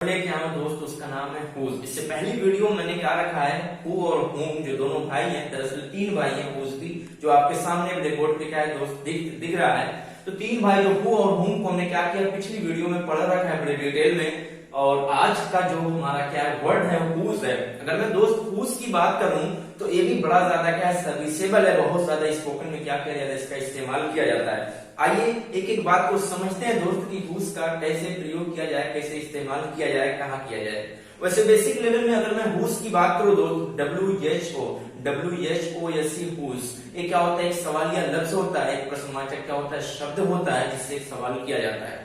लेके आया हूं दोस्त, उसका नाम है हुज। इससे पहली वीडियो में मैंने क्या रखा है, हु और हुम, जो दोनों भाई हैं, दरअसल तीन भाई हैं हुज भी, जो आपके सामने ब्लैक बोर्ड पे क्या है दोस्त दिख रहा है। तो तीन भाई जो हु और हुम को हमने क्या किया, पिछली वीडियो में पढ़ रखा है बड़े डिटेल में। और आज का जो हमारा क्या है वर्ड है हुज है। अगर मैं दोस्त हुज की बात करूं तो ये भी बड़ा ज्यादा क्या है सर्विसेबल है, बहुत ज्यादा स्पोकन में क्या किया जाता है, इसका इस्तेमाल किया जाता है। आइए एक एक बात को समझते हैं दोस्त की हुज का कैसे प्रयोग किया जाए, कैसे इस्तेमाल किया जाए, कहाँ किया जाए। वैसे बेसिक लेवल में अगर मैं हुज की बात करूं दोस्त, WHOSE हुज, ये क्या होता है, एक सवालिया लफ्ज होता है, एक प्रश्नवाचक क्या होता है, शब्द होता है जिससे एक सवाल किया जाता है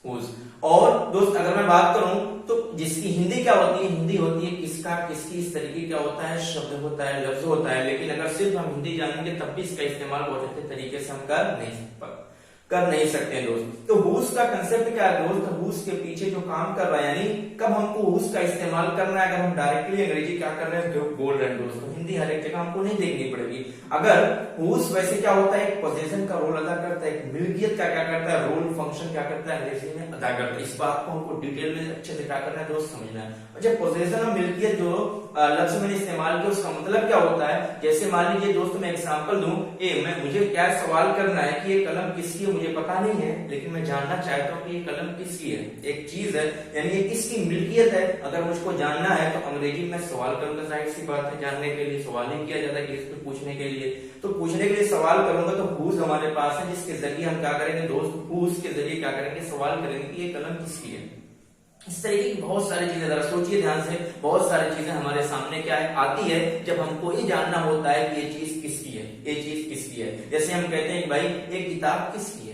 हुज। और दोस्त अगर मैं बात करूं तो जिसकी हिंदी क्या होती है, हिंदी होती है किसका, किसकी, इस तरीके क्या होता है, शब्द होता है, लफ्ज होता है। लेकिन अगर सिर्फ हम हिंदी जानेंगे तब भी इसका इस्तेमाल बहुत अच्छे तरीके से हम कर नहीं सकते दोस्त। तो हुज का कंसेप्ट क्या है दोस्त, हुज के पीछे जो काम कर रहा है, यानी कब हमको हुज का इस्तेमाल करना है, अगर हम डायरेक्टली अंग्रेजी क्या कर रहे हैं, जो बोल रहे हैं दोस्तों, हिंदी हर एक जगह हमको नहीं देखनी पड़ेगी। अगर हुज वैसे क्या होता है, एक पोजीशन का रोल अदा करता है, एक मिल्कियत का क्या करता है, रोल फंक्शन क्या करता है अंग्रेजी में अदा करता है। इस बात को हमको डिटेल में अच्छे से क्या करना है दोस्त, समझना है। अच्छा, पोजीशन और मिल्कियत जो लफ्ज मैंने इस्तेमाल किया उसका मतलब क्या होता है, जैसे मान लीजिए दोस्त मैं एग्जांपल दूं, मुझे क्या सवाल करना है कि ये कलम किसकी है, मुझे पता नहीं है, लेकिन मैं जानना चाहता हूँ कि ये कलम किसकी है, एक चीज है, यानी ये किसकी मिल्कियत है। अगर मुझको जानना है तो अंग्रेजी में सवाल करूंगा, जाहिर सी बात है, जानने के लिए सवाल ही किया जाता है कि इसको पूछने के लिए। तो पूछने के लिए सवाल करूंगा तो हुज हमारे पास है, जिसके जरिए हम क्या करेंगे दोस्त, हुज के जरिए क्या करेंगे, सवाल करेंगे कि ये कलम किसकी है। इस तरीके की बहुत सारी चीजें, जरा सोचिए ध्यान से, बहुत सारी चीजें हमारे सामने क्या है आती है जब हमको ये जानना होता है कि ये चीज किसकी है, ये चीज किसकी है। जैसे हम कहते हैं कि भाई ये किताब किसकी है,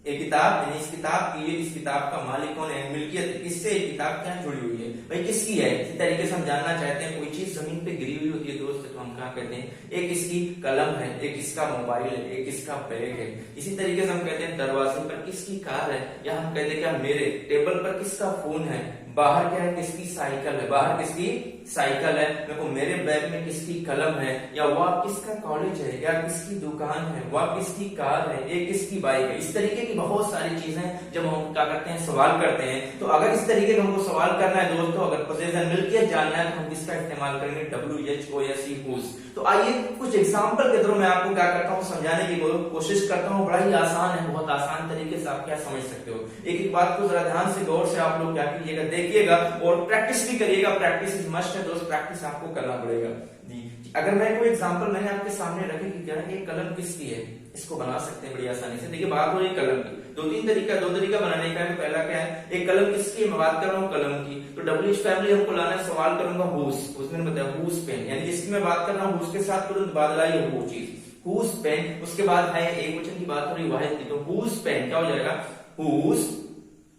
ये किताब यानी इस किताब की, इस किताब का मालिक कौन है, मिल्कियत किससे, किताब क्या जुड़ी हुई है, भाई किसकी है। इसी तरीके से हम जानना चाहते हैं कोई चीज जमीन पे गिरी हुई होती है दोस्त, तो हम क्या कहते हैं, एक किसकी कलम है, एक किसका मोबाइल है, एक किसका बैग है। इसी तरीके से हम कहते हैं दरवाजे पर किसकी कार है, या हम कहते हैं क्या मेरे टेबल पर किसका फोन है, बाहर क्या है, किसकी साइकिल है, बाहर किसकी साइकिल है, मेरे को मेरे बैग में किसकी कलम है, या वह किसका कॉलेज है, या किसकी दुकान है, वह किसकी कार है, एक किसकी बाइक है। इस तरीके की बहुत सारी चीजें जब हम क्या करते हैं, सवाल करते हैं। तो अगर इस तरीके का हमको सवाल करना है दोस्तों, अगर पोजीशन मिल्कियत जानना है तो हम किसका इस्तेमाल करेंगे, WHOSE हुज। तो आइए कुछ एग्जाम्पल के थ्रू मैं आपको क्या करता हूँ, समझाने की कोशिश करता हूँ। बड़ा ही आसान है, बहुत आसान तरीके से आप क्या समझ सकते हो। एक एक बात को जरा ध्यान से गौर से आप लोग क्या कीजिएगा, देखिएगा और प्रैक्टिस भी करिएगा। प्रैक्टिस इज मस्ट है दोस्त, प्रैक्टिस आपको करना पड़ेगा जी। अगर मैं कोई एग्जांपल मैंने आपके सामने रखी कि क्या एक कलम किसकी है, इसको बना सकते हैं बड़ी आसानी से। देखिए बात हो रही है कलम की, दो तरीका बनाने का है। पहला क्या है, एक कलम किसकी है, मैं बात कर रहा हूँ कलम की, तो WH फैमिली हमको लाना है, सवाल करूंगा हुज, उसमें बताया हुज पेन, यानी जिसकी मैं बात कर रहा हूँ हुज के साथ तुरंत बाद लाई है वो चीज, हुज पेन। उसके बाद है एक वचन की बात हो रही वाहिद की, तो हुज पेन क्या हो जाएगा,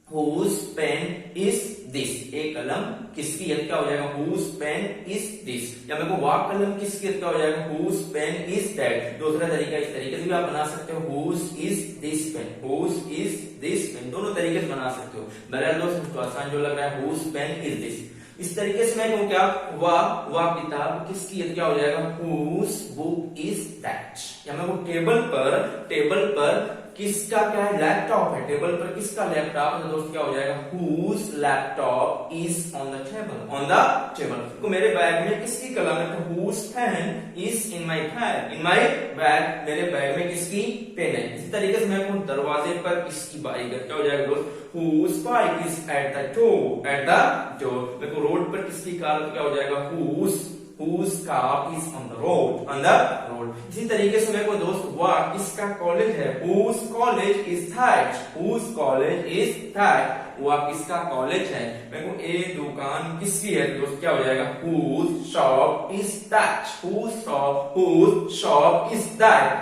हुज पेन इज दिस, एक कलम किसकी है क्या हो जाएगा, हुज पेन इज दिस। या मेरे को वह कलम किसकी है क्या हो जाएगा, हुज पेन इज दैट। दूसरा तरीका इस तरीके से भी आप बना सकते हो, whose is this pen, whose is this pen, दोनों तरीके से बना सकते हो। बहरहाल दोस्त मुझको आसान जो लग रहा है, हुज पेन इज दिस। इस तरीके से मैं कहूं क्या, वह किताब किसकी है क्या हो जाएगा, हुज बुक इज दैट। या मैं वो टेबल पर किसका क्या है, लैपटॉप है, टेबल पर किसका लैपटॉप है, तो दोस्त क्या हो जाएगा, whose laptop is on the table. तो मेरे बैग में किसकी कलम है, तो whose pen is in my bag, मेरे बैग में किसकी पेन है। इसी तरीके से मैं कहूं दरवाजे पर किसकी बाइक है, क्या हो जाएगा दोस्त, whose bike is at the door. मेरे को रोड पर किसकी कार है, क्या हो जाएगा, whose car is on the road। इसी तरीके से मेरे को दोस्त वह किसका कॉलेज है, whose college is that, वह किसका कॉलेज है। मेरे को ए दुकान किसकी है दोस्त, क्या हो जाएगा, whose shop is that।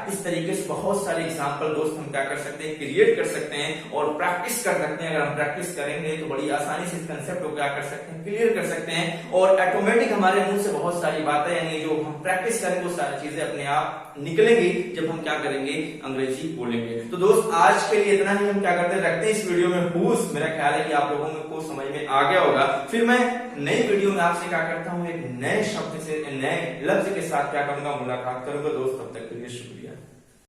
इस तरीके से बहुत सारे एग्जांपल दोस्त हम क्या कर सकते हैं, क्रिएट कर सकते हैं और प्रैक्टिस कर सकते हैं। अगर हम प्रैक्टिस करेंगे तो बड़ी आसानी से इस कंसेप्ट को क्या कर सकते हैं, क्लियर कर सकते हैं। और ऑटोमेटिक हमारे मुंह से बहुत सारी बातें, यानी जो हम प्रैक्टिस करेंगे वो सारी चीजें अपने आप निकलेंगी जब हम क्या करेंगे, अंग्रेजी बोलेंगे। तो दोस्त आज के लिए इतना ही, हम क्या करते हैं, रखते हैं इस वीडियो में हुज। मेरा ख्याल है कि आप लोगों को समझ में आ गया होगा। फिर मैं नई वीडियो में आपसे क्या करता हूँ, एक नए शब्द से, नए लफ्ज के साथ क्या करूंगा, मुलाकात करूंगा दोस्त। तब तक के लिए शुक्रिया।